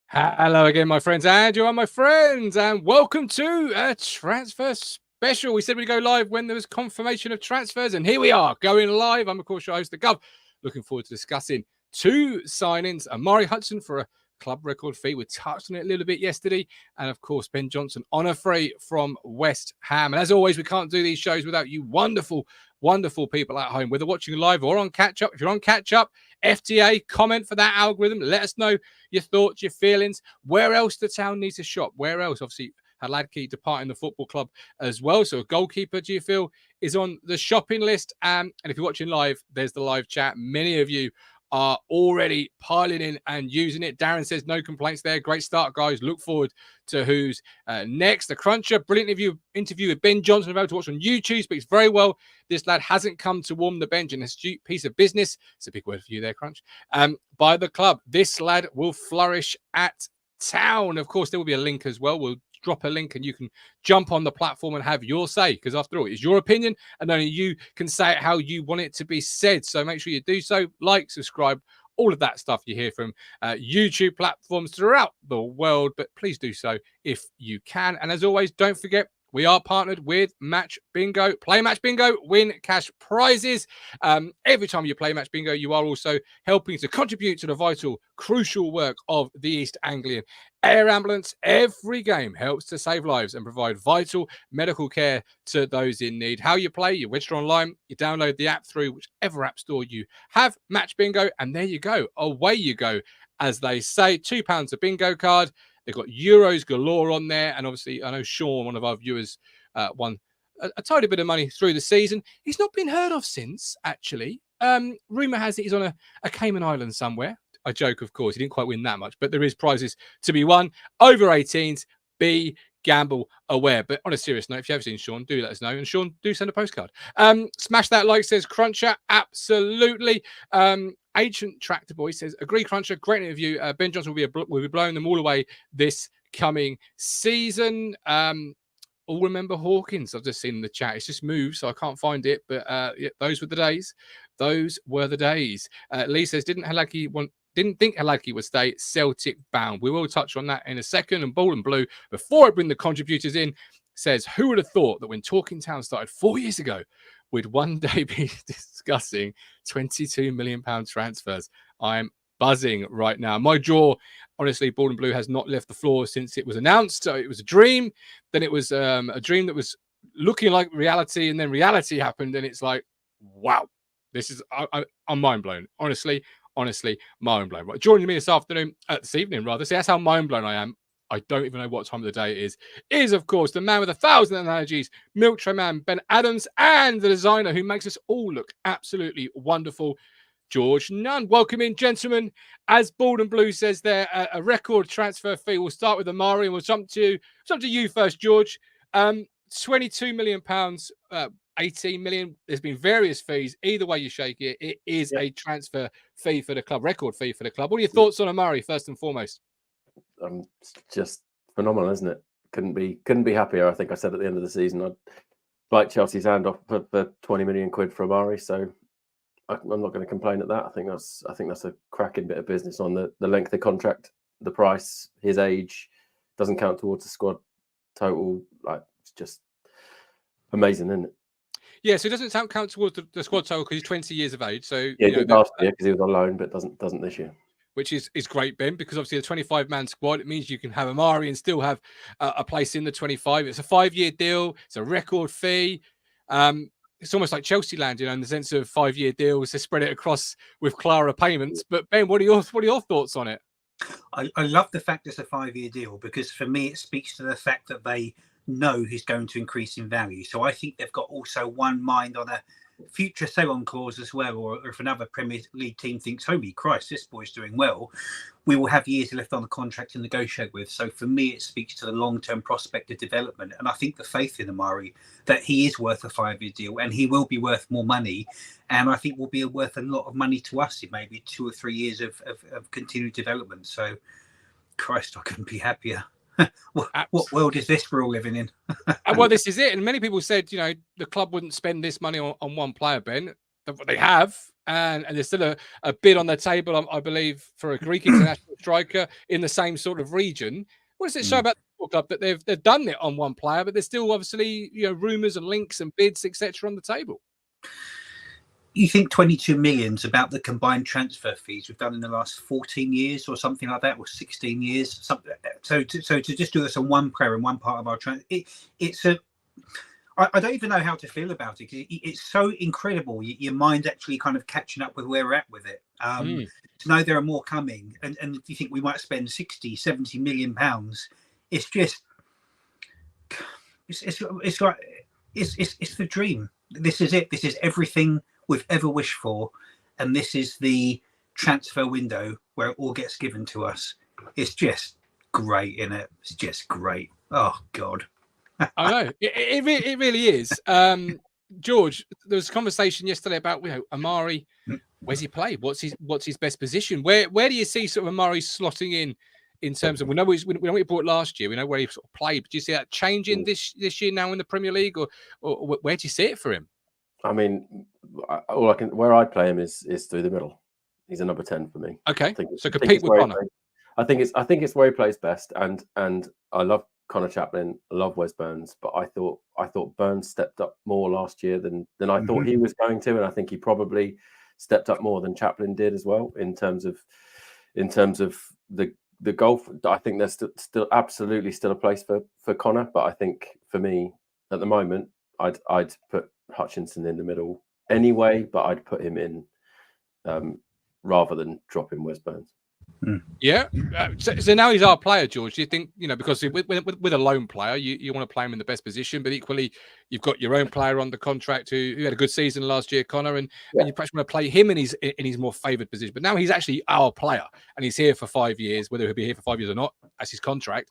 Hello again, my friends, and you are my friends, and welcome to a transfer special. We said we'd go live when there was confirmation of transfers, and here we are going live. I'm, of course, your host, The Gov. Looking forward to discussing two signings: Amari Hutchinson for a club record fee. We touched on it a little bit yesterday, and of course, Ben Johnson on a free from West Ham. And as always, we can't do these shows without you wonderful people at home, whether watching live or on catch up. If you're on catch up, FTA, comment for that algorithm. Let us know your thoughts, your feelings. Where else the town needs to shop? Where else? Obviously, Haladki departing the football club as well. So a goalkeeper, do you feel, is on the shopping list? And if you're watching live, there's the live chat. Many of you are already piling in and using it. Darren says no complaints there. Great start, guys. Look forward to who's next. The Cruncher, brilliant interview with Ben Johnson, available to watch on YouTube. Speaks very well. This lad hasn't come to warm the bench, an astute piece of business. It's a big word for you there, Crunch. By the club. This lad will flourish at town. Of course, there will be a link as well. We'll drop a link and you can jump on the platform and have your say, because after all, it's your opinion and only you can say it how you want it to be said. So make sure you do so. Like, subscribe, all of that stuff you hear from YouTube platforms throughout the world, but please do so if you can. And as always, don't forget, we are partnered with Match Bingo. Play Match Bingo, win cash prizes. Every time you play Match Bingo, you are also helping to contribute to the vital, crucial work of the East Anglian Air Ambulance. Every game helps to save lives and provide vital medical care to those in need. How you play, you register online, you download the app through whichever app store you have, Match Bingo, and there you go. Away you go. As they say, £2 a bingo card. They've got Euros galore on there. And obviously, I know Sean, one of our viewers, won a tiny bit of money through the season. He's not been heard of since, actually. Rumour has it he's on a Cayman Island somewhere. I joke, of course. He didn't quite win that much. But there is prizes to be won. Over 18s, be gamble aware. But on a serious note, if you have seen Sean, do let us know. And Sean, do send a postcard. Smash that like, says Cruncher. Absolutely. Ancient Tractor Boy says, agree, Cruncher. Great interview. Ben Johnson will be blowing them all away this coming season. All remember Hawkins. I've just seen in the chat. It's just moved, so I can't find it. But yeah, those were the days. Those were the days. Lee says, didn't think Haladki would stay Celtic bound. We will touch on that in a second. And Bold and Blue, before I bring the contributors in, says, who would have thought that when Talking Town started 4 years ago, we'd one day be discussing £22 million transfers? I'm buzzing right now. My jaw, honestly, Bold and Blue has not left the floor since it was announced. So it was a dream. Then it was a dream that was looking like reality. And then reality happened. And it's like, wow, this is, I'm mind blown. Honestly, mind blown. Right, joining me this evening, rather. See, that's how mind blown I am. I don't even know what time of the day it is, of course, the man with 1,000 analogies, Milk Tray Man, Ben Adams, and the designer who makes us all look absolutely wonderful, George Nunn. Welcome in, gentlemen. As Bald and Blue says there, a record transfer fee. We'll start with Amari and we'll jump to you first, George. £22 million, 18 million. There's been various fees. Either way you shake it, it is a transfer fee for the club, record fee for the club. What are your thoughts on Amari, first and foremost? It's just phenomenal, isn't it? Couldn't be happier. I think I said at the end of the season I'd bite Chelsea's hand off for 20 million quid for Amari. So I'm not going to complain at that. I think that's a cracking bit of business on the length of contract, the price, his age doesn't count towards the squad total. Like, it's just amazing, isn't it? Yeah, so it doesn't count towards the squad total because he's 20 years of age. So yeah, last year because he was on loan, but doesn't this year. Which is great, Ben, because obviously a 25-man squad, it means you can have Amari and still have a place in the 25. It's a 5-year deal. It's a record fee. It's almost like Chelsea land, in the sense of 5-year deals to spread it across with Clara payments. But Ben, what are your thoughts on it? I love the fact it's a 5-year deal, because for me it speaks to the fact that they know he's going to increase in value. So I think they've got also one mind on a future sell-on clause as well, or if another Premier League team thinks, holy Christ, this boy's doing well, we will have years left on the contract to negotiate with. So for me, it speaks to the long-term prospect of development. And I think the faith in Amari, that he is worth a 5-year deal and he will be worth more money. And I think will be worth a lot of money to us in maybe 2 or 3 years of continued development. So, Christ, I couldn't be happier. what world is this we're all living in? And well, this is it. And many people said, the club wouldn't spend this money on one player, Ben. They have. And there's still a bid on the table, I believe, for a Greek international striker in the same sort of region. What does it show about the football club that they've done it on one player, but there's still obviously rumours and links and bids, etc., on the table? You think 22 million's about the combined transfer fees we've done in the last 14 years or something like that, or 16 years? So to just do this on one player in one part of our I don't even know how to feel about it, because it's so incredible. Your mind's actually kind of catching up with where we're at with it. To know there are more coming, and you think we might spend 60, 70 million pounds. It's just, it's like, it's the dream. This is it. This is everything we've ever wished for, and this is the transfer window where it all gets given to us. It's just great, isn't it? It's just great. Oh God. I know it really is. George, there was a conversation yesterday about Amari. Where's he play? What's his best position? Where do you see sort of Amari slotting in terms of, we know what he bought last year, we know where he sort of played, but do you see that changing this year now in the Premier League, or where do you see it for him? I mean, where I'd play him is through the middle. He's a number 10 for me. Okay, so compete with Connor. I think it's where he plays best, and I love Connor Chaplin, I love Wes Burns, but I thought Burns stepped up more last year than I thought he was going to, and I think he probably stepped up more than Chaplin did as well in terms of the goal. I think there's still absolutely still a place for Connor, but I think for me at the moment I'd put Hutchinson in the middle anyway, but I'd put him in rather than dropping Wes Burns. Yeah. So now he's our player, George. Do you think, because with a lone player, you want to play him in the best position, but equally you've got your own player on the contract who had a good season last year, Connor, and you perhaps want to play him in his more favoured position. But now he's actually our player and he's here for 5 years, whether he'll be here for 5 years or not, that's his contract.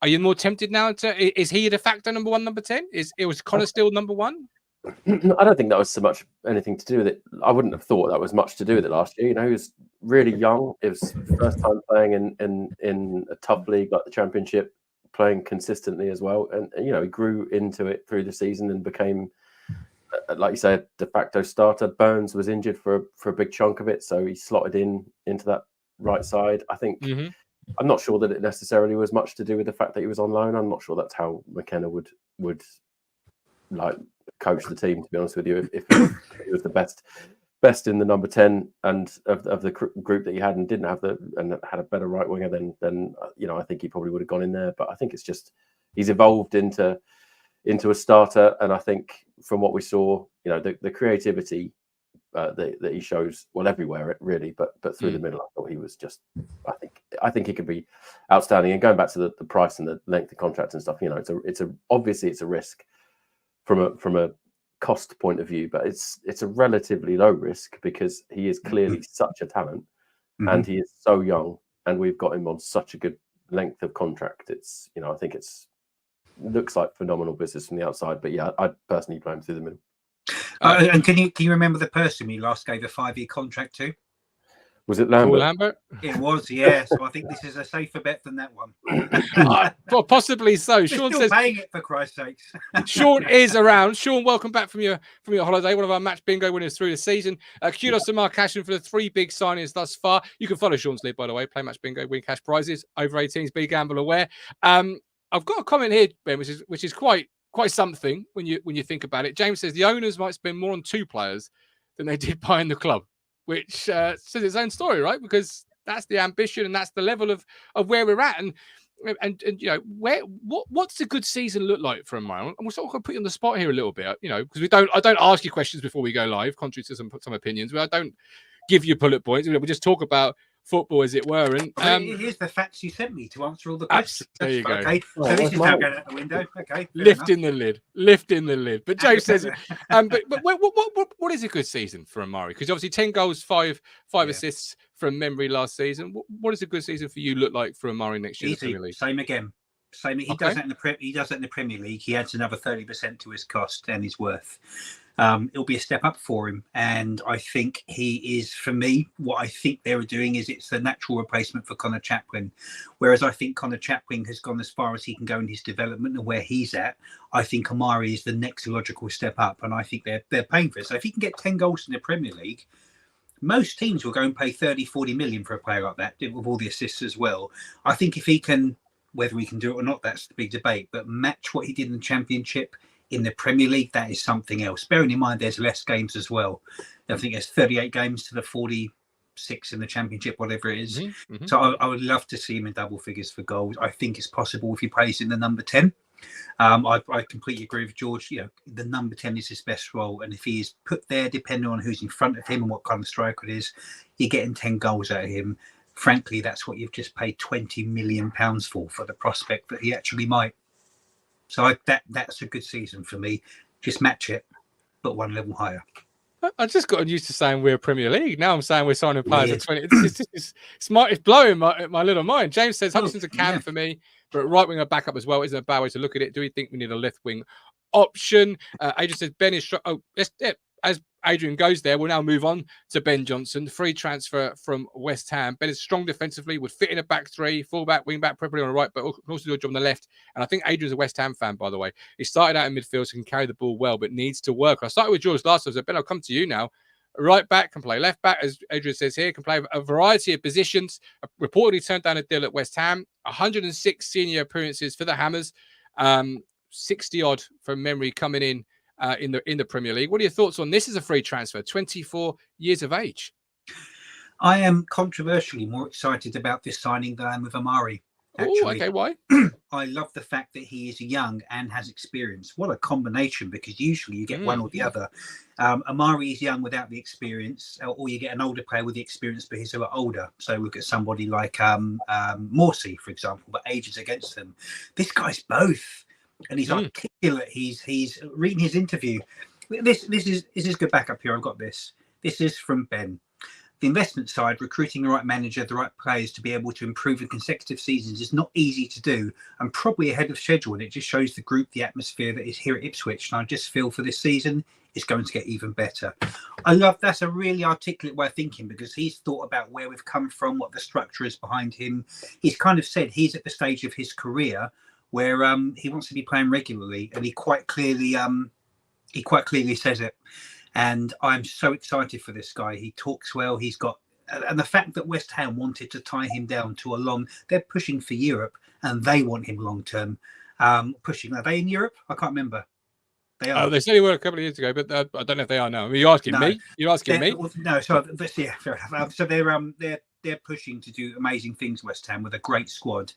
Are you more tempted now is he a de facto number 1, number 10? Was Connor still number 1? I don't think that was so much anything to do with it. I wouldn't have thought that was much to do with it last year. He was really young. It was first time playing in a tough league like the Championship, playing consistently as well. And he grew into it through the season and became, like you say, de facto starter. Burns was injured for a big chunk of it, so he slotted into that right side. I think I'm not sure that it necessarily was much to do with the fact that he was on loan. I'm not sure that's how McKenna would like coach the team, to be honest with you. If he was the best in the number 10 and of the group that he had and didn't have and had a better right winger, then I think he probably would have gone in there. But I think it's just he's evolved into a starter, and I think from what we saw, the creativity that he shows, well, everywhere everywhere, but through the middle, I thought he was just. I think he could be outstanding. And going back to the price and the length of contract and stuff, obviously it's a risk from a cost point of view, but it's a relatively low risk because he is clearly such a talent and he is so young, and we've got him on such a good length of contract. It's I think looks like phenomenal business from the outside, but yeah, I'd personally play him through the middle. And can you remember the person we last gave a 5-year contract to? Was it Lambert? Lambert? It was, yeah. So I think this is a safer bet than that one. Well, possibly so. Sean says paying it, for Christ's sakes. Sean is around. Sean, welcome back from your holiday. One of our match bingo winners through the season. Kudos to Mark Ashton for the 3 big signings thus far. You can follow Sean's lead, by the way. Play match bingo, win cash prizes. Over 18s, be gamble aware. I've got a comment here, Ben, which is quite something when you think about it. James says the owners might spend more on 2 players than they did buying the club, which says its own story, right? Because that's the ambition and that's the level of where we're at. And what's a good season look like for Amari? And we're sort of going to put you on the spot here a little bit, because I don't ask you questions before we go live, contrary to some opinions, but I don't give you bullet points. We just talk about football, as it were. And here's the facts you sent me to answer all the questions. There you go. Okay, so this is now going out the window. Okay, lifting the lid. But Joe says, but what is a good season for Amari? Because obviously 10 goals, 5 assists from memory last season. What does a good season for you look like for Amari next year? Easy. Same again. Same. He does that in the Premier League. He adds another 30% to his cost and his worth. It'll be a step up for him, and I think he is, for me, what I think they were doing is it's the natural replacement for Connor Chaplin. Whereas I think Connor Chaplin has gone as far as he can go in his development and where he's at. I think Omari is the next logical step up, and I think they're paying for it. So if he can get 10 goals in the Premier League, most teams will go and pay 30-40 million for a player like that, with all the assists as well. I think if he can, whether he can do it or not, that's the big debate, but match what he did in the Championship in the Premier League, that is something else. Bearing in mind there's less games as well. I think there's 38 games to the 46 in the Championship, whatever it is. So I would love to see him in double figures for goals. I think it's possible if he plays in the number 10. I completely agree with George. You know, the number 10 is his best role, and if he is put there, depending on who's in front of him and what kind of striker it is, you're getting 10 goals out of him. Frankly, that's what you've just paid £20 million for the prospect that he actually might. So that's a good season for me. Just match it, but one level higher. I just got used to saying we're Premier League. Now I'm saying we're signing players at 20. It's blowing my little mind. James says Hutchinson's a cam for me, but right winger backup as well isn't a bad way to look at it. Do we think we need a left wing option? Adrian says Ben is. As Adrian goes there, we'll now move on to Ben Johnson, free transfer from West Ham. Ben is strong defensively, would fit in a back three, fullback, wing back, preferably on the right, but can also do a job on the left. And I think Adrian's a West Ham fan, by the way. He started out in midfield, so can carry the ball well, but needs to work. I started with George last time, so Ben, I'll come to you now. Right back, can play left back, as Adrian says here, can play a variety of positions. Reportedly turned down a deal at West Ham. 106 senior appearances for the Hammers. 60 odd from memory coming in the Premier League. What are your thoughts on this as a free transfer? 24 years of age. I am controversially more excited about this signing than I am with Amari. Oh, okay. Why? I love the fact that he is young and has experience. What a combination, because usually you get one or the other. Amari is young without the experience, or you get an older player with the experience, but he's a lot older. So look at somebody like Morsey, for example, but ages against them. This guy's both. And he's articulate. He's reading his interview. This is good backup here. I've got this. This is from Ben. The investment side, recruiting the right manager, the right players to be able to improve in consecutive seasons is not easy to do, and probably ahead of schedule. And it just shows the group, the atmosphere that is here at Ipswich. And I just feel for this season, it's going to get even better. That's a really articulate way of thinking, because he's thought about where we've come from, what the structure is behind him. He's kind of said he's at the stage of his career where he wants to be playing regularly, and he quite clearly says it. And I'm so excited for this guy. He talks well. He's got, and the fact that West Ham wanted to tie him down to they're pushing for Europe, and they want him long term. Pushing. Are they in Europe? I can't remember. They are. They said they were a couple of years ago, but I don't know if they are now. I mean, you're asking me. You're asking me. No, so yeah, fair enough. So they're pushing to do amazing things, West Ham, with a great squad.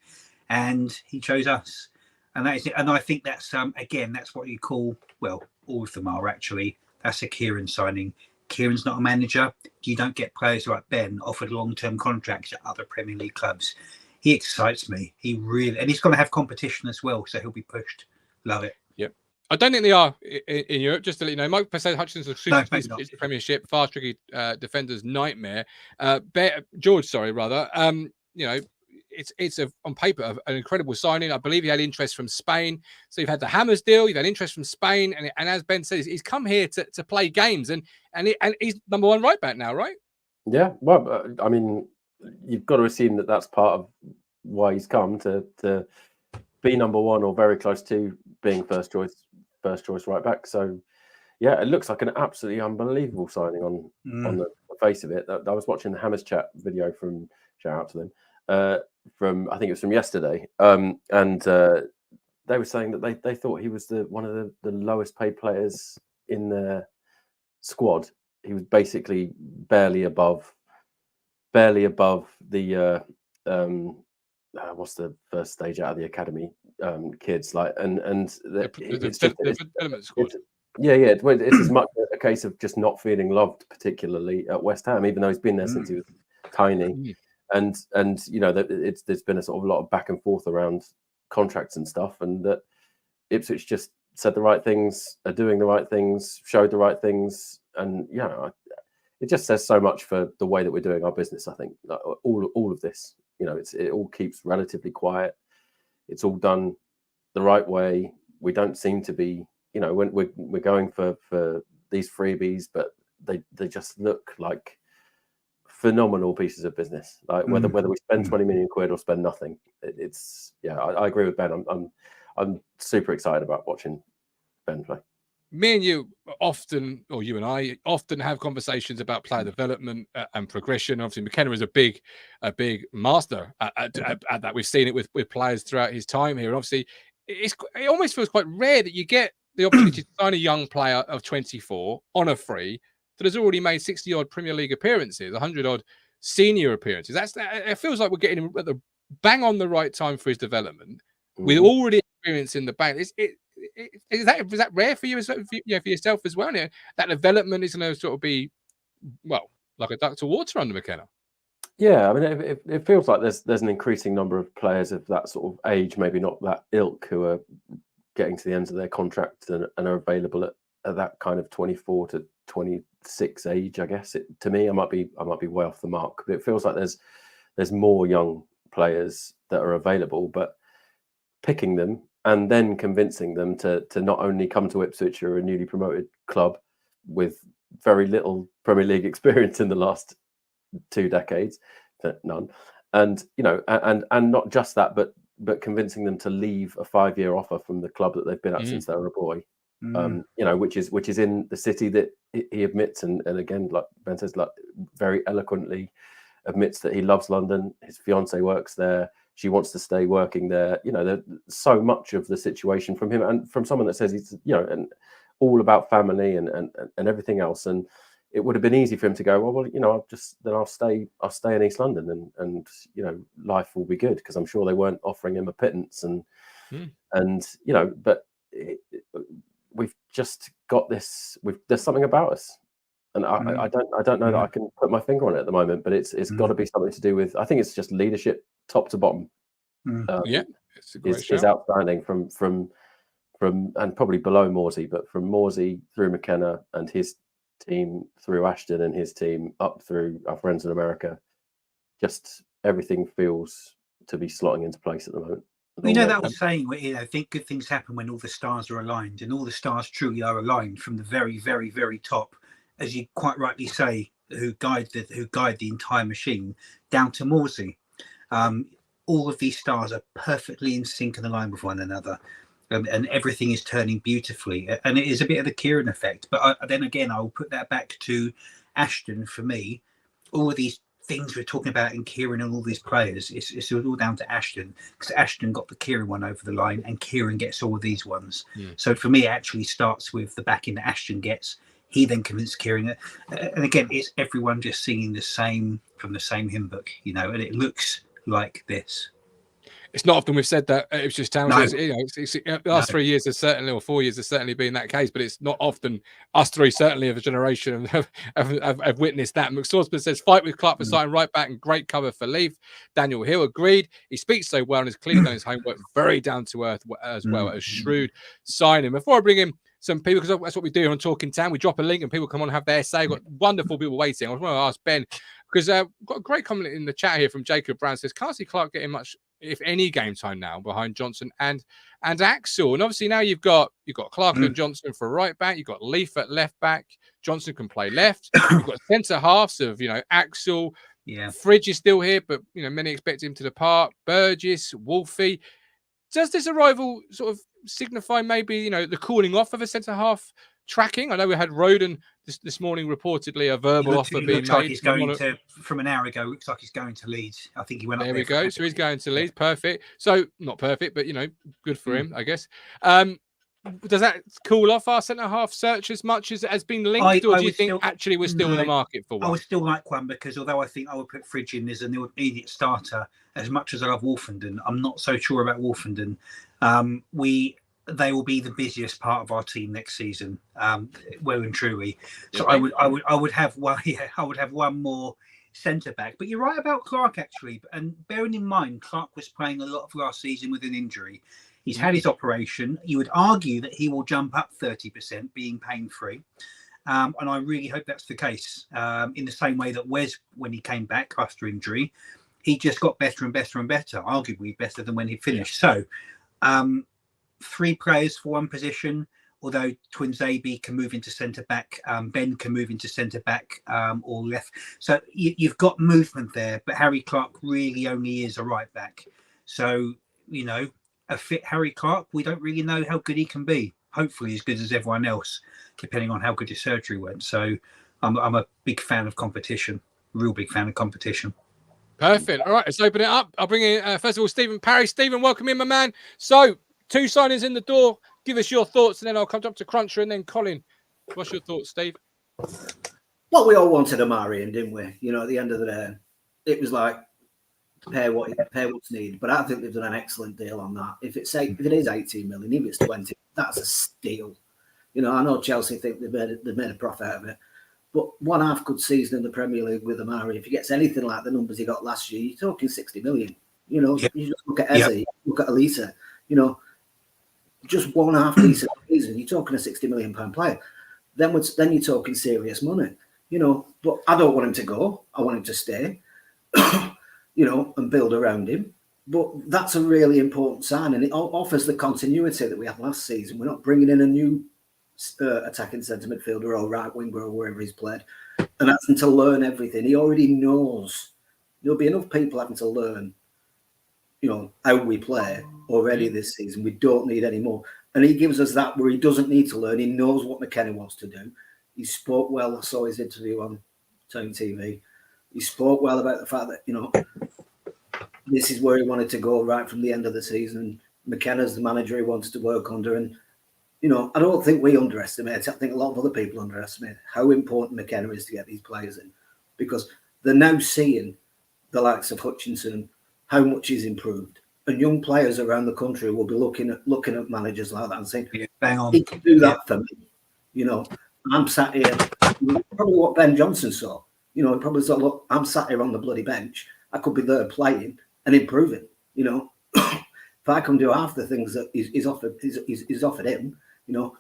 And he chose us, and that is it. And I think that's again, that's what you call, well, all of them are actually. That's a Kieran signing. Kieran's not a manager. You don't get players like Ben offered long-term contracts at other Premier League clubs. He excites me. He really, and he's going to have competition as well, so he'll be pushed. Love it. Yep. I don't think they are in Europe. Just to let you know, Mike said Hutchinson is the Premiership, fast, tricky defender's nightmare. George, sorry, rather. You know. It's on paper an incredible signing. I believe he had interest from Spain. So you've had the Hammers deal, you've had interest from Spain, and as Ben says, he's come here to play games, and he's number one right back now, right? Yeah, well, I mean, you've got to assume that that's part of why he's come to be number one or very close to being first choice right back. So yeah, it looks like an absolutely unbelievable signing on the face of it. I was watching the Hammers chat video from, shout out to them, from, I think it was from yesterday, and they were saying that they thought he was one of the lowest paid players in their squad. He was basically barely above the what's the first stage out of the academy kids, like, and it's development squad. It's as much a case of just not feeling loved, particularly at West Ham, even though he's been there since he was tiny. And you know, there's been a sort of lot of back and forth around contracts and stuff, and that Ipswich just said the right things, are doing the right things, showed the right things, and it just says so much for the way that we're doing our business. I think all of this, you know, it all keeps relatively quiet. it's all done the right way. We don't seem to be, when we're going for these freebies, but they just look like phenomenal pieces of business. Like whether we spend 20 million quid or spend nothing, I agree with Ben. I'm super excited about watching Ben play. Me and you often, or you and I often have conversations about player development and progression. Obviously, McKenna is a big master at that. We've seen it with players throughout his time here. And obviously, it almost feels quite rare that you get the opportunity to sign a young player of 24 on a free that has already made 60 odd Premier League appearances, 100 odd senior appearances. It feels like we're getting him at the bang on the right time for his development. With already experience in the bank, is that rare for you, for yourself as well? And that development is going to sort of be, well, like a duck to water under McKenna. Yeah, I mean, it feels like there's an increasing number of players of that sort of age, maybe not that ilk, who are getting to the end of their contract and are available at that kind of 24 to 26 age. I guess to me, I might be way off the mark, but it feels like there's more young players that are available, but picking them and then convincing them to not only come to Ipswich, or a newly promoted club with very little Premier League experience in the last 2 decades, none, and and not just that, but convincing them to leave a 5-year offer from the club that they've been at since they were a boy, which is in the city that he admits, and again, like Ben says, like very eloquently admits that he loves London. His fiance works there. She wants to stay working there. There's so much of the situation from him, and from someone that says he's, and all about family and everything else. And it would have been easy for him to go, I'll stay in East London, and life will be good, because I'm sure they weren't offering him a pittance, but we've just got this. There's something about us. And I don't know that I can put my finger on it at the moment, but it's got to be something to do with, I think it's just leadership, top to bottom. It's a great is outstanding from and probably below Morsey, but from Morsey through McKenna and his team, through Ashton and his team, up through our friends in America. Just everything feels to be slotting into place at the moment. That was saying, I think good things happen when all the stars are aligned, and all the stars truly are aligned from the very, very, very top, as you quite rightly say, who guide the entire machine down to Morsey. All of these stars are perfectly in sync and aligned with one another, and everything is turning beautifully. And it is a bit of the Kieran effect. But then again, I will put that back to Ashton. For me, all of these things we're talking about in Kieran and all these players, it's all down to Ashton, because Ashton got the Kieran one over the line, and Kieran gets all of these ones. So for me, it actually starts with the backing that Ashton gets. He then convinced Kieran, and again, it's everyone just singing the same from the same hymn book, and it looks like this. It's not often we've said that Ipswich Town. No. The last 3 years has certainly, or 4 years has certainly been that case, but it's not often. Us three, certainly of a generation, have witnessed that. McSorsman says, fight with Clark for starting right back and great cover for Leaf. Daniel Hill agreed. He speaks so well and has clearly done his homework. Very down to earth as well as shrewd. Sign him. Before I bring in some people, because that's what we do on Talking Town, we drop a link and people come on and have their say. Got wonderful people waiting. I was going to ask Ben, because got a great comment in the chat here from Jacob Brown. Says, can't see Clark getting much, if any, game time now behind Johnson and Axel. And obviously now you've got Clark and Johnson for right back. You've got Leaf at left back. Johnson can play left. You've got centre halves of Axel. Fridge is still here, but many expect him to depart. Burgess, Wolfie. Does this arrival sort of signify maybe the cooling off of a centre half tracking? I know we had Roden this morning reportedly a verbal offer being made. He's going to, from an hour ago, looks like he's going to Leeds. I think he went up there. There we go. So he's going to Leeds. Perfect. So not perfect, but good for him, I guess. Does that cool off our centre half search as much as it has been linked, or do you think actually we're still in the market for one? I would still like one, because although I think I would put Fridge in as an immediate starter, as much as I love Wolfenden, I'm not so sure about Wolfenden. They will be the busiest part of our team next season, well and truly. So I would have one. Yeah, I would have one more centre back. But you're right about Clark, actually. And bearing in mind, Clark was playing a lot of last season with an injury. He's had his operation. You would argue that he will jump up 30%, being pain-free. And I really hope that's the case. In the same way that Wes, when he came back after injury, he just got better and better and better, arguably better than when he finished. So 3 players for one position, although Twins AB can move into centre back, Ben can move into centre back or left. So you've got movement there, but Harry Clark really only is a right back. So, you know, a fit Harry Clark, we don't really know how good he can be. Hopefully as good as everyone else, depending on how good his surgery went. So I'm a big fan of competition, real big fan of competition. Perfect. All right, let's open it up. I'll bring in, first of all, Stephen Parry. Stephen, welcome in, my man. So, 2 signings in the door. Give us your thoughts, and then I'll come up to Cruncher and then Colin. What's your thoughts, Steve? Well, we all wanted Amari in, didn't we? You know, at the end of the day, it was like pay what's needed. But I think they've done an excellent deal on that. If it is 18 million, if it's 20, that's a steal. You know, I know Chelsea think they've made a profit out of it. But 1.5 good season in the Premier League with Amari, if he gets anything like the numbers he got last year, you're talking 60 million. You know, you just look at Eze, look at Elisa, you know, just 1.5 decent season, you're talking a 60 million pound player. Then you're talking serious money, you know. But I don't want him to go. I want him to stay, you know, and build around him. But that's a really important sign, and it offers the continuity that we had last season. We're not bringing in a new attacking centre midfielder or right winger or wherever he's played, and asking to learn everything. He already knows. There'll be enough people having to learn, you know, how we play already this season. We don't need any more. And he gives us that where he doesn't need to learn. He knows what McKenna wants to do. He spoke well. I saw his interview on Town TV. He spoke well about the fact that, you know, this is where he wanted to go right from the end of the season. McKenna's the manager he wants to work under. And, you know, I don't think we underestimate it. I think a lot of other people underestimate how important McKenna is to get these players in, because they're now seeing the likes of Hutchinson, how much he's improved. And young players around the country will be looking at managers like that and saying, bang on. he can do that for me. You know, I'm sat here, probably what Ben Johnson saw. You know, he probably saw, look, I'm sat here on the bloody bench. I could be there playing and improving, you know. If I can do half the things that he's offered him, you know,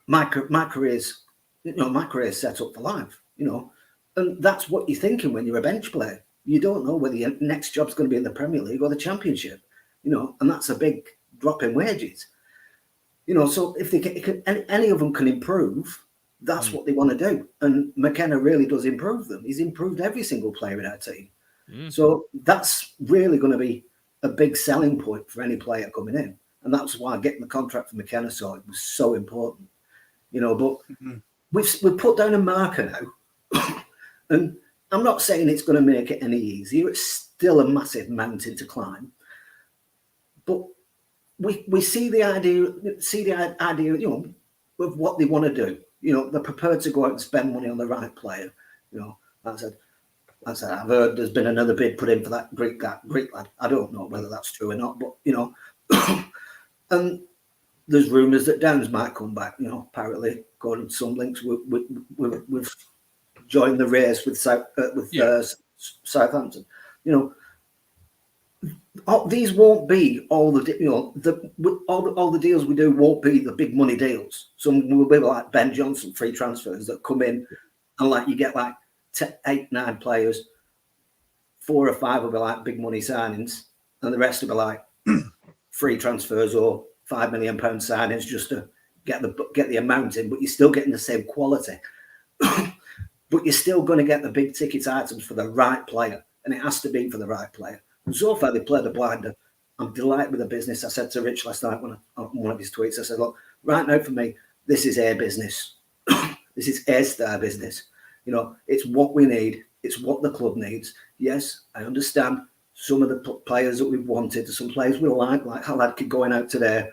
my career's set up for life, you know. And that's what you're thinking when you're a bench player. You don't know whether your next job's going to be in the Premier League or the Championship, you know, and that's a big drop in wages, you know. So if they can, any of them can improve, that's what they want to do. And McKenna really does improve them. He's improved every single player in our team. So that's really going to be a big selling point for any player coming in. And that's why getting the contract for McKenna sorted was so important, you know. But we've put down a marker now, and I'm not saying it's going to make it any easier. It's still a massive mountain to climb. But we see the idea, you know, of what they want to do. You know, they're prepared to go out and spend money on the right player. You know, I said, I've heard there's been another bid put in for that Greek lad. I don't know whether that's true or not, but, you know, and there's rumours that Downs might come back. You know, apparently, according to some links, we've joined the race with Southampton. You know, these won't be all the, you know, all the deals we do won't be the big money deals. Some will be like Ben Johnson free transfers that come in, and like you get like 8, 9 players, 4 or 5 will be like big money signings, and the rest will be like free transfers or £5 million signings just to get the amount in. But you're still getting the same quality. But you're still going to get the big ticket items for the right player, and it has to be for the right player. And so far, they played a blinder. I'm delighted with the business. I said to Rich last night on one of his tweets, I said, look, right now for me, this is air business. This is air-star business. You know, it's what we need. It's what the club needs. Yes, I understand some of the players that we've wanted, some players we like Haladki going out today.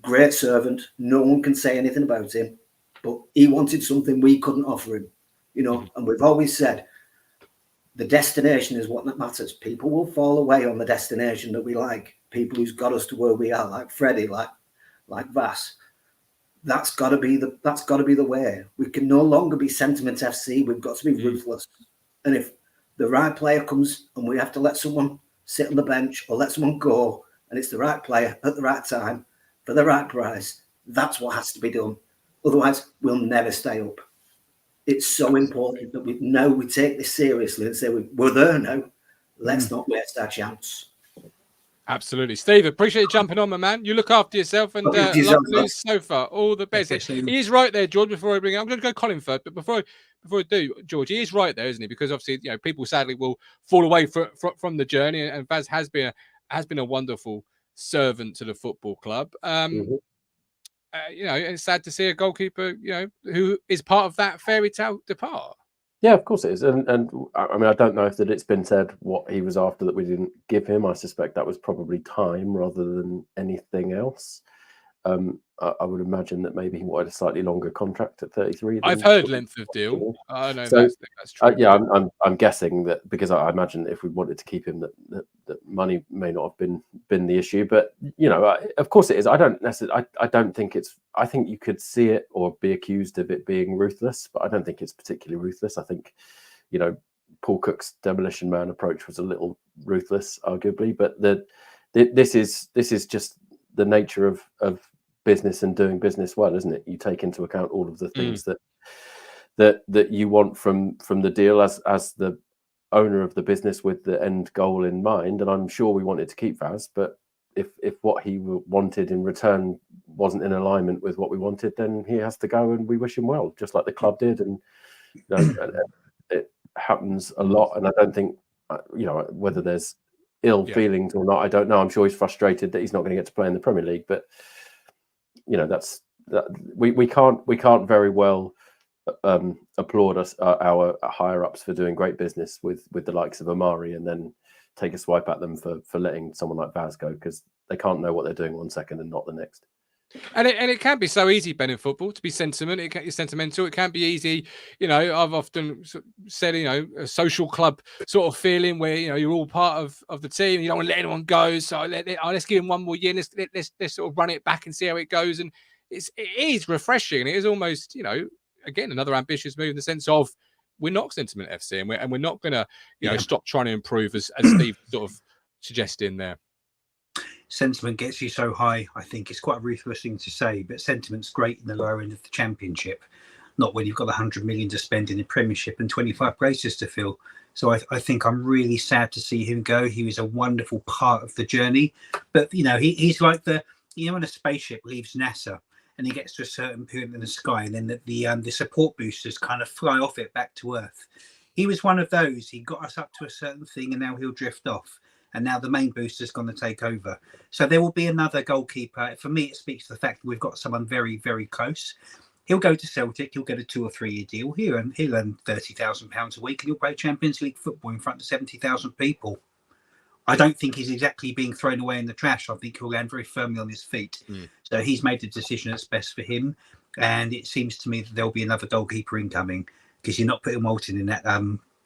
Great servant. No one can say anything about him. But he wanted something we couldn't offer him, you know. And we've always said the destination is what matters. People will fall away on the destination that we like. People who's got us to where we are, like Freddie, like Vass. That's got to be the way. We can no longer be Sentiment FC. We've got to be ruthless. And if the right player comes and we have to let someone sit on the bench or let someone go, and it's the right player at the right time for the right price, that's what has to be done. Otherwise, we'll never stay up. It's so important that we take this seriously and say we're there now. Let's not waste our chance. Absolutely. Steve, appreciate you jumping on, my man. You look after yourself and love the news so far. All the best. He is right there, George, before I bring it. I'm going to go Colin first, but before I do, George, he is right there, isn't he? Because obviously, people sadly will fall away from the journey, and Vaz has been a wonderful servant to the football club. It's sad to see a goalkeeper, who is part of that fairy tale depart. Yeah, of course it is. And I mean, I don't know if that it's been said what he was after that we didn't give him. I suspect that was probably time rather than anything else. I would imagine that maybe he wanted a slightly longer contract at 33. I've heard length of deal. I know so, that's true. Yeah, I'm guessing that because I imagine if we wanted to keep him, that money may not have been the issue. But of course it is. I don't necessarily. I don't think it's. I think you could see it or be accused of it being ruthless, but I don't think it's particularly ruthless. I think, Paul Cook's Demolition Man approach was a little ruthless, arguably. But this is just the nature of business and doing business well, isn't it? You take into account all of the things that you want from the deal as the owner of the business with the end goal in mind. And I'm sure we wanted to keep Vaz, but if what he wanted in return wasn't in alignment with what we wanted, then he has to go, and we wish him well, just like the club did. And it happens a lot, and I don't think whether there's ill feelings or not, I don't know. I'm sure he's frustrated that he's not going to get to play in the Premier League, but we can't very well applaud our higher ups for doing great business with the likes of Omari and then take a swipe at them for letting someone like Vaz go, because they can't know what they're doing one second and not the next. And it can be so easy, Ben, in football, to be sentimental. It can be easy. I've often said, a social club sort of feeling where, you're all part of the team. You don't want to let anyone go. So let's give him one more year. Let's sort of run it back and see how it goes. And it is refreshing. It is almost, again, another ambitious move in the sense of we're not Sentiment FC and we're not going to, stop trying to improve as Steve sort of suggested in there. Sentiment gets you so high. I think it's quite a ruthless thing to say, but sentiment's great in the lower end of the Championship, not when you've got 100 million to spend in the Premiership and 25 places to fill. So I think I'm really sad to see him go. He was a wonderful part of the journey, but he's like when a spaceship leaves NASA and he gets to a certain point in the sky, and then the support boosters kind of fly off it back to Earth. He was one of those. He got us up to a certain thing, and now he'll drift off. And now the main booster's going to take over. So there will be another goalkeeper. For me, it speaks to the fact that we've got someone very, very close. He'll go to Celtic. He'll get a 2 or 3 year deal. He'll earn £30,000 a week, and he'll play Champions League football in front of 70,000 people. I don't think he's exactly being thrown away in the trash. I think he'll land very firmly on his feet. So he's made the decision that's best for him. And it seems to me that there'll be another goalkeeper incoming, because you're not putting Walton in that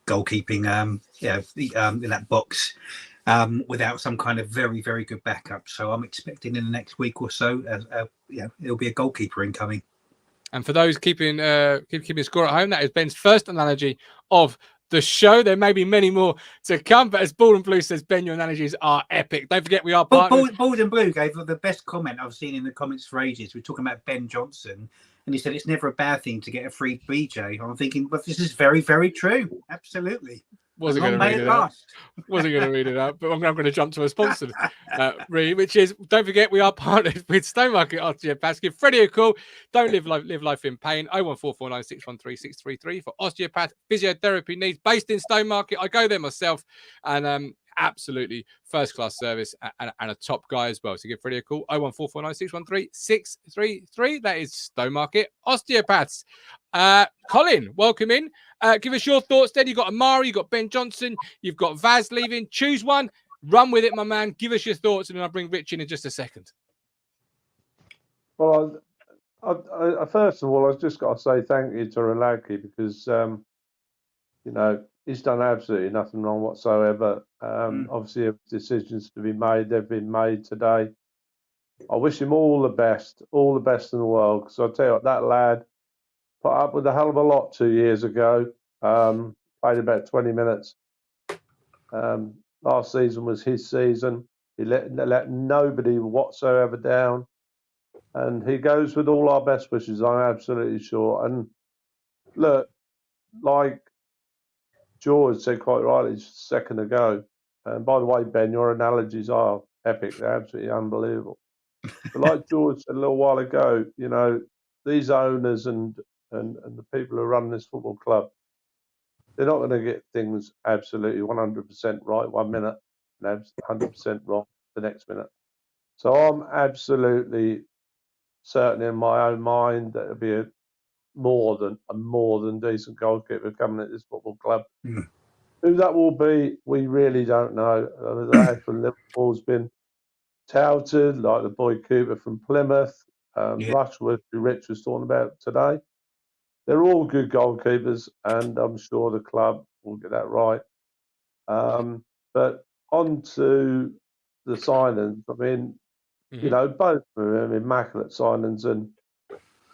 goalkeeping, in that box. Without some kind of very, very good backup. So I'm expecting in the next week or so, it'll be a goalkeeper incoming. And for those keeping score at home, that is Ben's first analogy of the show. There may be many more to come, but as Bald and Blue says, Ben, your analogies are epic. Don't forget we are partners. Bald and Blue gave the best comment I've seen in the comments for ages. We're talking about Ben Johnson, and he said it's never a bad thing to get a free BJ. I'm thinking, but this is very, very true. Absolutely. Wasn't going to read it out, but I'm going to jump to a sponsored read, which is, don't forget, we are partnered with Stowmarket Osteopaths. Give Freddie a call. Don't live life in pain. 01449 613 633 for osteopath physiotherapy needs, based in Stowmarket. I go there myself, and absolutely first-class service and a top guy as well. So give Freddie a call, 01449 613 633. That is Stowmarket Osteopaths. Colin, welcome in. Give us your thoughts then. You've got Amari, you've got Ben Johnson, you've got Vaz leaving. Choose one, run with it, my man. Give us your thoughts, and then I'll bring Rich in just a second. Well, I first of all, I've just got to say thank you to Rolaki, because, he's done absolutely nothing wrong whatsoever. Obviously, decisions to be made, they've been made today. I wish him all the best in the world, because I'll tell you what, that lad put up with a hell of a lot 2 years ago. Played about 20 minutes. Last season was his season. He let nobody whatsoever down. And he goes with all our best wishes, I'm absolutely sure. And look, like George said quite rightly just a second ago, And by the way, Ben, your analogies are epic. They're absolutely unbelievable. But like George said a little while ago, you know, these owners and the people who run this football club, they're not going to get things absolutely 100% right 1 minute and 100% wrong the next minute. So I'm absolutely certain in my own mind that it'll be a more than decent goalkeeper coming at this football club. Mm. Who that will be, we really don't know. The lad from Liverpool's been touted, like the boy Cooper from Plymouth, Rushworth, who Rich was talking about today. They're all good goalkeepers, and I'm sure the club will get that right. But on to the signings. I mean, you know, both of them immaculate signings, and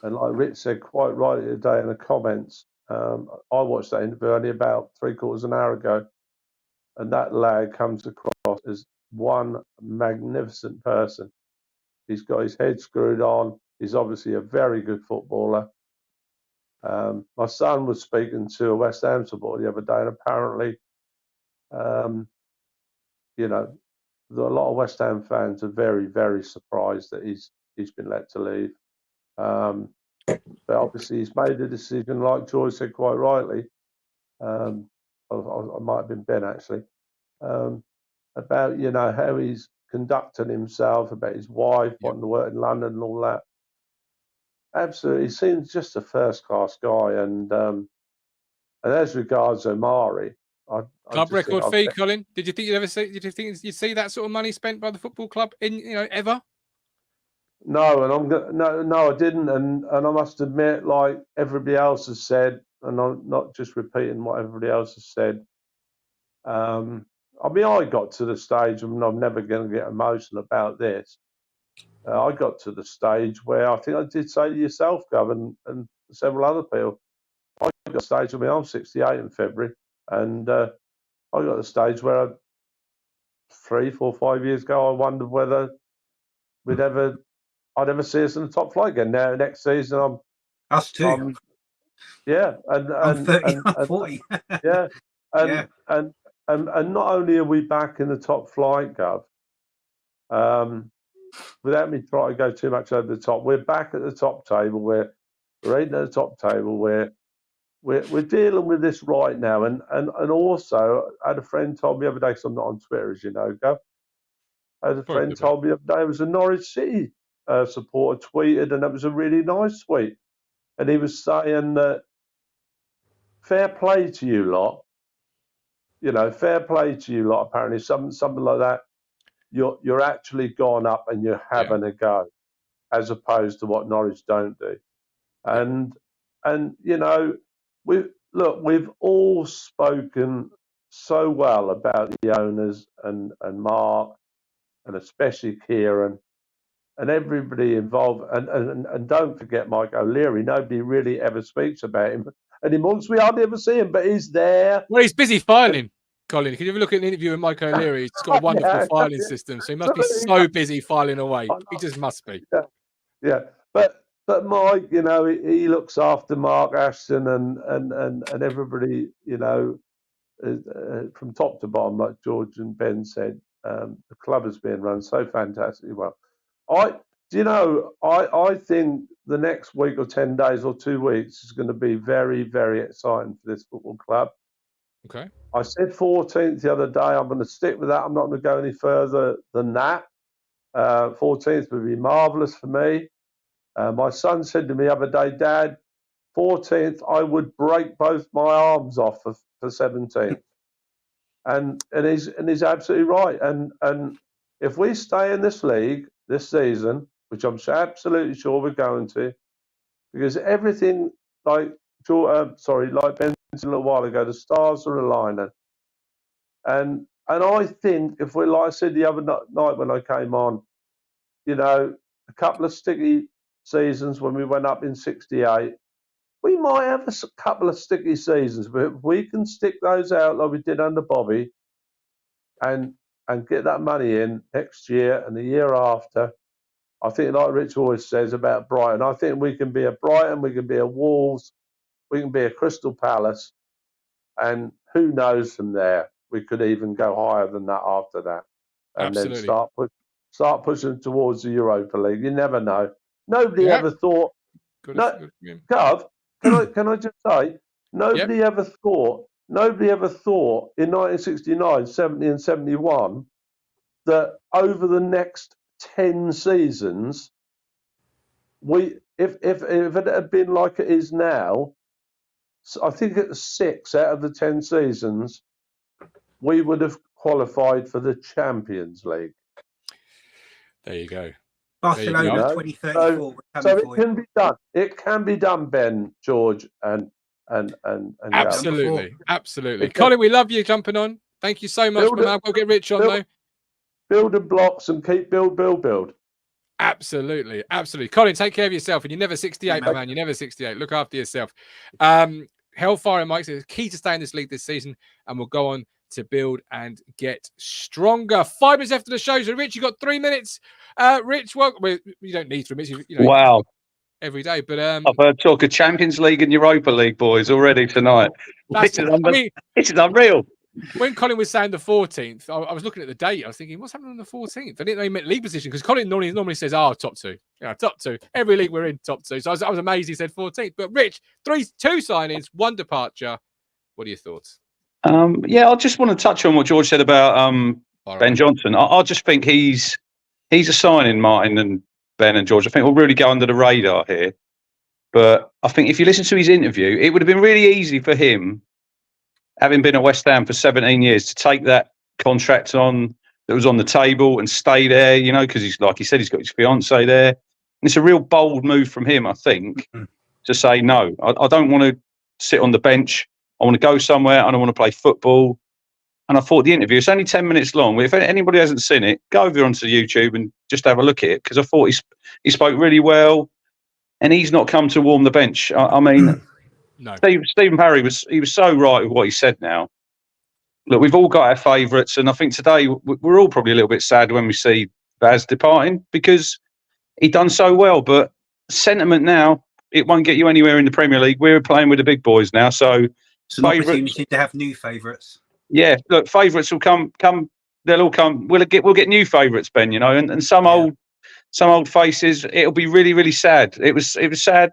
like Rich said quite rightly today in the comments, I watched that interview only about 3/4 an hour ago, and that lad comes across as one magnificent person. He's got his head screwed on. He's obviously a very good footballer. My son was speaking to a West Ham supporter the other day, and apparently, you know, a lot of West Ham fans are very, very surprised that he's been let to leave. But obviously, he's made a decision, like George said quite rightly. I might have been Ben actually, about, you know, how he's conducting himself, about his wife wanting to work in London and all that. Absolutely, he seems just a first-class guy. And as regards Omari, Club record fee, Colin. Did you think you'd ever see? Did you think you'd see that sort of money spent by the football club in, you know, ever? No, and no, I didn't, and I must admit, like everybody else has said, and I'm not just repeating what everybody else has said. I mean, I got to the stage, and I'm never going to get emotional about this. I got to the stage where I think I did say to yourself, Gov, and several other people, I got to the stage, I mean, I'm 68 in February, and I got to the stage where 3, 4, 5 years ago, I wondered whether I'd ever see us in the top flight again. Now, next season, Us too. Yeah, I'm 30, I'm 40. Yeah, and not only are we back in the top flight, Gov, without me trying to go too much over the top, we're back at the top table. We're eating at the top table. We're dealing with this right now, and also, I had a friend told me the other day, because I'm not on Twitter, as you know, Gov. I had a friend told me the other day, it was a Norwich City supporter tweeted, and it was a really nice tweet, and he was saying that fair play to you lot, you know, fair play to you lot. Apparently, something like that. You're actually gone up and you're having a go, as opposed to what Norwich don't do. And you know, we've all spoken so well about the owners and Mark, and especially Kieran and everybody involved. And don't forget Mike O'Leary. Nobody really ever speaks about him anymore, because we hardly ever see him, but he's there. Well, he's busy filing, Colin. Can you ever look at an interview with Mike O'Leary? He's got a wonderful filing system, so he must be so busy filing away. He just must be. Yeah. But Mike, you know, he looks after Mark Ashton and everybody, you know, from top to bottom, like George and Ben said. The club is being run so fantastically well. I think the next week or 10 days or 2 weeks is going to be very, very exciting for this football club. Okay. I said 14th the other day. I'm going to stick with that. I'm not going to go any further than that. 14th would be marvellous for me. My son said to me the other day, Dad, 14th, I would break both my arms off for 17th. and he's absolutely right. And if we stay in this league this season, which I'm absolutely sure we're going to, because everything, like Ben said a little while ago, the stars are aligning. And I think if we, like I said the other night when I came on, you know, a couple of sticky seasons when we went up in 68, we might have a couple of sticky seasons, but if we can stick those out like we did under Bobby and get that money in next year and the year after, I think, like Rich always says about Brighton, I think we can be a Brighton, we can be a Wolves, we can be a Crystal Palace, and who knows from there. we could even go higher than that after that, and Absolutely. then start pushing towards the Europa League. You never know. Nobody Yeah. ever thought. Good, No, good, yeah. Gov, can I just say, nobody ever thought in 1969, 70, and 71 that over the next 10 seasons, if it had been like it is now, I think it's 6 out of the 10 seasons, we would have qualified for the Champions League. There you go. Barcelona You know? 2034. So it can be done. It can be done, Ben, George, and Absolutely, absolutely. It Colin, we love you jumping on. Thank you so much, my man. We'll get Rich on though. Building blocks and keep build. Absolutely, absolutely. Colin, take care of yourself, and you're never 68, my man. You're never 68. Look after yourself. Hellfire and Mike says key to stay in this league this season, and we'll go on to build and get stronger. 5 minutes after the show. So, Rich, you got 3 minutes. Rich, well, you don't need 3 minutes. You know, wow. Every day, but I've heard talk of Champions League and Europa League, boys, already tonight. This is unreal. When Colin was saying the 14th, I was looking at the date. I was thinking, what's happening on the 14th? I didn't know he meant league position because Colin normally says, top 2. Yeah, top 2. Every league we're in, top 2. So I was amazed he said 14th. But Rich, 2 signings, 1 departure. What are your thoughts? I just want to touch on what George said about Ben Johnson. I just think he's a signing, Martin and Ben and George. I think we'll really go under the radar here. But I think if you listen to his interview, it would have been really easy for him, having been at West Ham for 17 years, to take that contract on that was on the table and stay there, you know, because he's, like he said, he's got his fiancée there. And it's a real bold move from him, I think, to say, no, I don't want to sit on the bench. I want to go somewhere and I want to play football. And I thought the interview, it's only 10 minutes long. If anybody hasn't seen it, go over onto YouTube and just have a look at it, because I thought he spoke really well, and he's not come to warm the bench. I mean, no. Stephen Parry was so right with what he said now. Look, we've all got our favourites, and I think today we're all probably a little bit sad when we see Baz departing, because he done so well. But sentiment now, it won't get you anywhere in the Premier League. We're playing with the big boys now, so it's an opportunity to have new favourites. Yeah, look, favourites will come. They'll all come. We'll get new favourites, Ben. You know, and some old faces. It'll be really, really sad. It was sad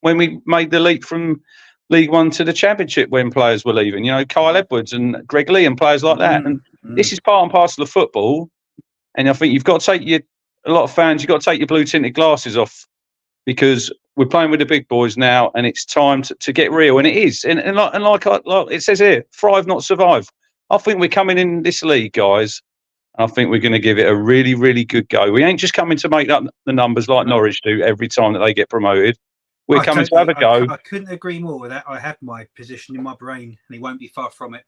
when we made the leap from League One to the Championship when players were leaving. You know, Kyle Edwards and Greg Lee and players like that. And this is part and parcel of football. And I think you've got to take a lot of fans. You've got to take your blue tinted glasses off, because we're playing with the big boys now, and it's time to get real. And it is. And like it says here, thrive, not survive. I think we're coming in this league, guys. I think we're going to give it a really, really good go. We ain't just coming to make up the numbers like Norwich do every time that they get promoted. We're coming to have a go. I couldn't agree more with that. I have my position in my brain, and he won't be far from it.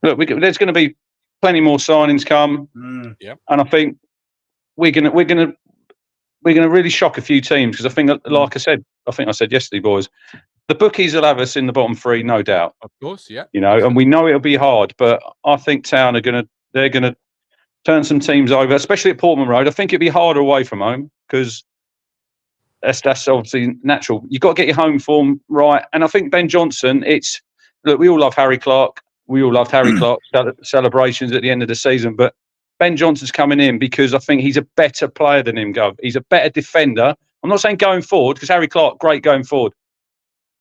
Look, there's going to be plenty more signings come. Yeah, and I think we're going to really shock a few teams, because I think, like I said yesterday, boys, the bookies will have us in the bottom 3, no doubt. Of course, yeah. You know, and we know it'll be hard, but I think Town they're going to turn some teams over, especially at Portman Road. I think it'd be harder away from home, because that's obviously natural. You've got to get your home form right. And I think Ben Johnson, look, we all love Harry Clark. We all loved Harry Clark's celebrations at the end of the season, but Ben Johnson's coming in because I think he's a better player than him, Gov. He's a better defender. I'm not saying going forward, because Harry Clark, great going forward.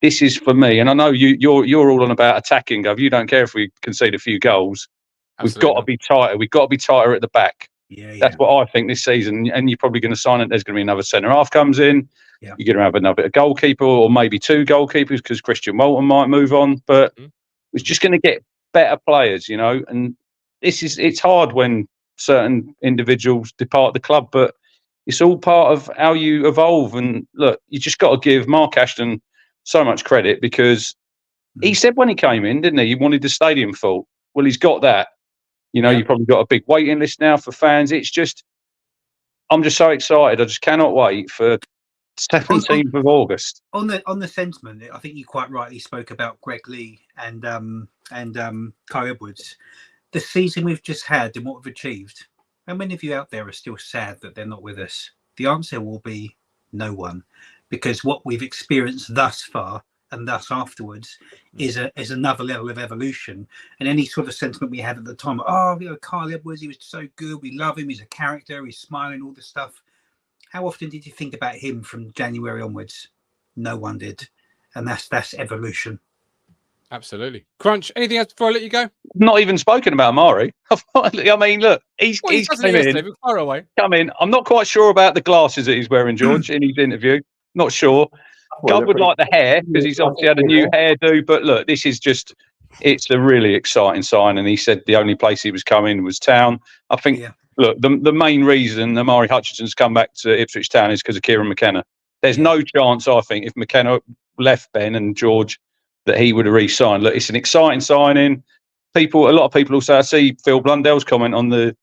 This is for me, and I know you're all on about attacking, Gov. You don't care if we concede a few goals. Absolutely. We've got to be tighter. We've got to be tighter at the back. Yeah. That's what I think this season. And you're probably going to sign it. There's going to be another centre half comes in. Yeah. You're going to have a goalkeeper, or maybe 2 goalkeepers, because Christian Walton might move on. But it's just going to get better players, you know. And it's hard when certain individuals depart the club, but it's all part of how you evolve. And look, you just got to give Mark Ashton so much credit, because he said when he came in, didn't he? He wanted the stadium full. Well, he's got that. You know, you've probably got a big waiting list now for fans. I'm just so excited. I just cannot wait for 17th of August. On the sentiment, I think you quite rightly spoke about Greg Lee and Kyle Edwards. The season we've just had and what we've achieved, how many of you out there are still sad that they're not with us? The answer will be no one, because what we've experienced thus far and thus afterwards is another level of evolution. And any sort of sentiment we had at the time, Carl Edwards, he was so good, we love him, he's a character, he's smiling, all this stuff. How often did you think about him from January onwards? No one did. And that's evolution. Absolutely. Crunch, anything else before I let you go? Not even spoken about Amari. I mean, look, he's far away. Come in. I'm not quite sure about the glasses that he's wearing, George, in his interview. Not sure. Gov would like the hair because he's obviously had a new hairdo. But look, this is just, it's a really exciting sign. And he said the only place he was coming was Town. I think, look, the main reason Amari Hutchinson's come back to Ipswich Town is because of Kieran McKenna. There's no chance, I think, if McKenna left Ben and George, that he would have re-signed. Look, it's an exciting signing. A lot of people also, I see Phil Blundell's comment on the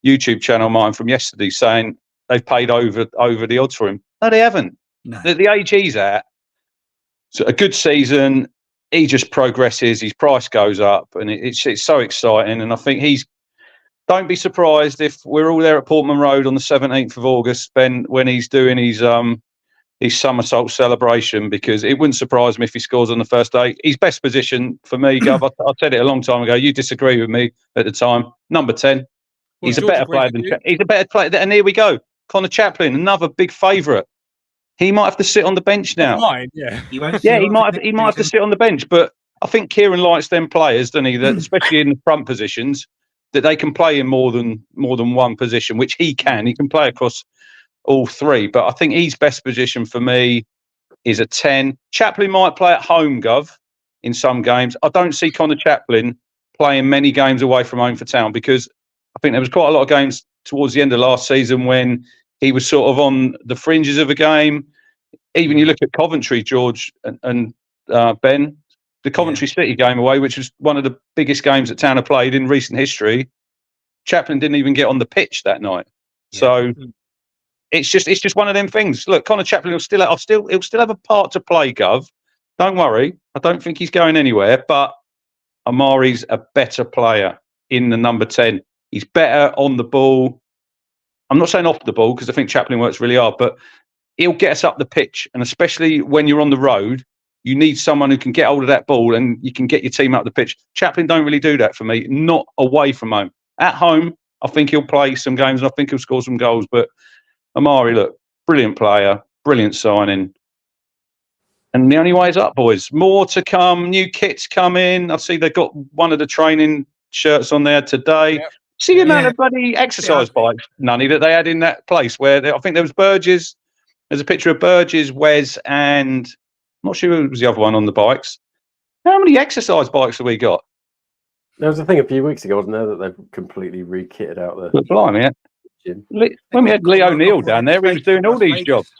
YouTube channel, mine from yesterday, saying they've paid over the odds for him. No, they haven't. No. The age he's at, so a good season, he just progresses, his price goes up, and it's so exciting. And I think don't be surprised if we're all there at Portman Road on the 17th of August, Ben, when he's doing his somersault celebration, because it wouldn't surprise me if he scores on the first day. His best position for me, Gov, I said it a long time ago, you disagree with me at the time, number 10. He's a better player he's a better player. And here we go. Connor Chaplin, another big favourite. He might have to sit on the bench now. He might have to sit on the bench. But I think Kieran likes them players, doesn't he? That especially in the front positions, that they can play in more than one position, which he can. He can play across all three. But I think his best position for me is a 10. Chaplin might play at home, Gov, in some games. I don't see Connor Chaplin playing many games away from home for Town, because I think there was quite a lot of games towards the end of last season when he was sort of on the fringes of a game. Even you look at Coventry, George and Ben, the Coventry City game away, which was one of the biggest games that Town have played in recent history. Chaplin didn't even get on the pitch that night. Yeah. So it's just one of them things. Look, Connor Chaplin he'll still have a part to play, Gov. Don't worry. I don't think he's going anywhere, but Amari's a better player in the number 10. He's better on the ball. I'm not saying off the ball, because I think Chaplin works really hard, but he'll get us up the pitch. And especially when you're on the road, you need someone who can get hold of that ball and you can get your team up the pitch. Chaplin don't really do that for me, not away from home. At home, I think he'll play some games and I think he'll score some goals. But Amari, look, brilliant player, brilliant signing. And the only way is up, boys. More to come, new kits come in. I see they've got one of the training shirts on there today. Yep. See the amount of bloody exercise bikes, Nunny, that they had in that place where I think there was Burgess. There's a picture of Burgess, Wes, and I'm not sure who was the other one on the bikes. How many exercise bikes have we got? There was a thing a few weeks ago, wasn't there, that they've completely re-kitted out the blimey, gym. When we had Lee O'Neill down there, he was doing all these jobs.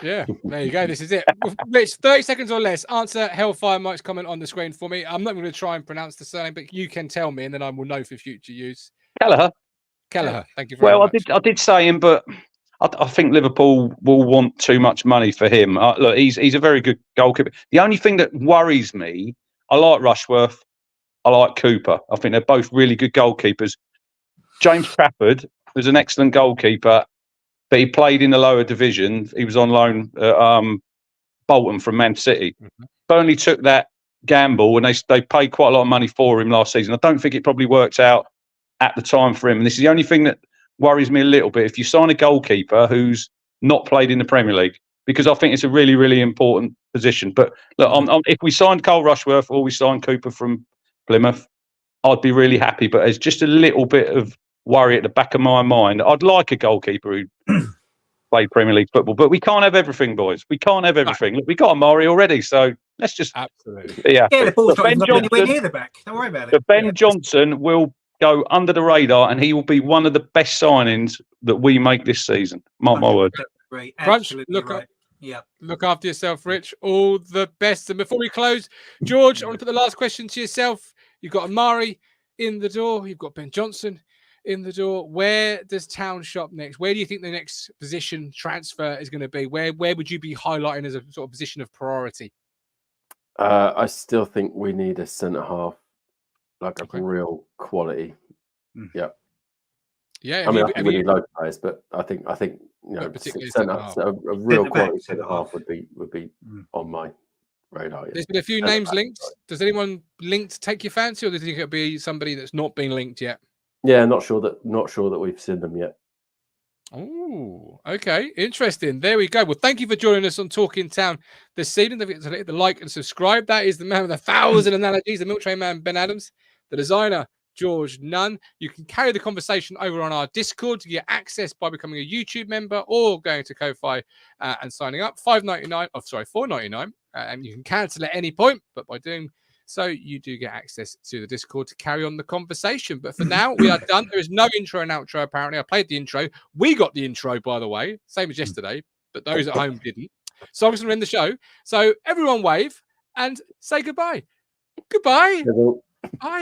Yeah, there you go. This is it. Rich, 30 seconds or less. Answer Hellfire Mike's comment on the screen for me. I'm not going to try and pronounce the surname, but you can tell me, and then I will know for future use. Kelleher. Thank you very much. Well, I did say him, but I think Liverpool will want too much money for him. Look, he's a very good goalkeeper. The only thing that worries me, I like Rushworth, I like Cooper. I think they're both really good goalkeepers. James Trafford was an excellent goalkeeper, but he played in the lower division. He was on loan at Bolton from Man City. Mm-hmm. Burnley took that gamble and they paid quite a lot of money for him last season. I don't think it probably worked out at the time for him. And this is the only thing that worries me a little bit. If you sign a goalkeeper who's not played in the Premier League, because I think it's a really, really important position. But look, if we signed Cole Rushworth or we signed Cooper from Plymouth, I'd be really happy. But there's just a little bit of worry at the back of my mind. I'd like a goalkeeper who played Premier League football, but we can't have everything, boys. We can't have everything. Look, we got Amari already, so let's just absolutely. Yeah, the ball's not anywhere near the back. Don't worry about it. So Ben Johnson will go under the radar, and he will be one of the best signings that we make this season. Mark my word. Right. Crunch, look after yourself, Rich. All the best. And before we close, George, I want to put the last question to yourself. You've got Amari in the door. You've got Ben Johnson in the door. Where does Town shop next? Where do you think the next position transfer is going to be? Where would you be highlighting as a sort of position of priority? I still think we need a centre half, like a real quality. Yeah. Yeah. I mean, I think we need loads of players, but I think you know, a real quality centre half would be on my radar. Yeah. There's been a few names linked. Does anyone linked take your fancy, or do you think it'll be somebody that's not been linked yet? Yeah, not sure that we've seen them yet. Oh, okay, interesting. There we go. Well, thank you for joining us on Talking Town this evening. Don't forget to hit the like and subscribe. That is the man with 1,000 analogies, the Milk Train Man, Ben Adams, the designer, George Nunn. You can carry the conversation over on our Discord to get access by becoming a YouTube member or going to Ko-Fi and signing up. $4.99, and you can cancel at any point. But by doing so, you do get access to the Discord to carry on the conversation. But for now, we are done. There is no intro and outro, apparently. I played the intro. We got the intro, by the way, same as yesterday, but those at home didn't. So I'm just going to end the show. So everyone wave and say goodbye. Goodbye. Bye.